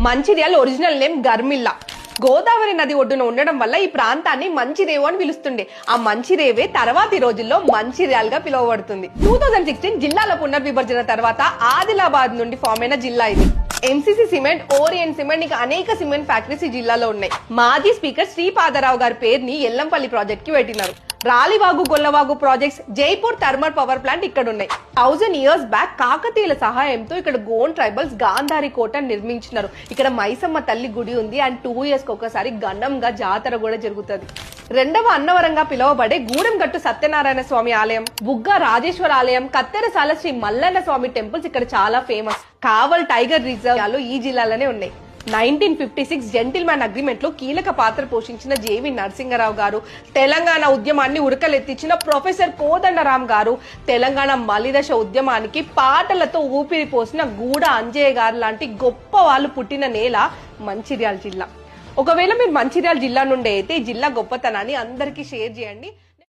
Mancherial original name Garmilla. Godavari నది ఒడ్డున ఉండడం వల్ల ఈ ప్రాంతాన్ని మంచిరేవు అని పిలుస్తుండే. ఆ మంచిరేవే తర్వాతి రోజుల్లో మంచిర్యాల్ గా పిలువబడుతుంది. 2016 జిల్లాల పునర్విభజన తర్వాత ఆదిలాబాద్ నుండి ఫామ్ అయిన జిల్లా ఇది. ఎంసీసీ సిమెంట్, ఓరియంట్ సిమెంట్, ఇంకా అనేక సిమెంట్ ఫ్యాక్టరీస్ ఈ జిల్లాలో ఉన్నాయి. మాజీ స్పీకర్ శ్రీపాదరావు గారి పేరుని ఎల్లంపల్లి ప్రాజెక్ట్ కి పెట్టినారు. Ralivagu, Gollavagu projects, Jaipur thermal power plant ఇక్కడ ఉన్నాయి. 1000 years బ్యాక్ కాకతీయుల సహాయంతో ఇక్కడ గోండ్ ట్రైబల్స్ గాంధారి కోట నిర్మించినారు. ఇక్కడ మైసమ్మ తల్లి గుడి ఉంది. అండ్ 2 years కి ఒకసారి ఘనంగా జాతర కూడా జరుగుతుంది. రెండవ అన్నవరంగా పిలువబడే గూడెంగట్టు సత్యనారాయణ స్వామి ఆలయం, బుగ్గ రాజేశ్వర ఆలయం, కత్తెరసాల శ్రీ మల్లన్న స్వామి టెంపుల్స్ ఇక్కడ చాలా ఫేమస్. కావల్ టైగర్ రిజర్వ్ ఈ జిల్లాలోనే ఉన్నాయి. 1956 జెంటిల్మ్యాన్ అగ్రిమెంట్ లో కీలక పాత్ర పోషించిన జేవి నరసింగరావు గారు, తెలంగాణ ఉద్యమాన్ని ఉడకలెత్తించిన ప్రొఫెసర్ కోదండరాం గారు, తెలంగాణ మలిదశ ఉద్యమానికి పాటలతో ఊపిరి పోసిన గూడ అంజయ్య గారు లాంటి గొప్ప వాళ్ళు పుట్టిన నేల మంచిర్యాల జిల్లా. ఒకవేళ మీరు మంచిర్యాల జిల్లా నుండి అయితే ఈ జిల్లా గొప్పతనాన్ని అందరికీ షేర్ చేయండి.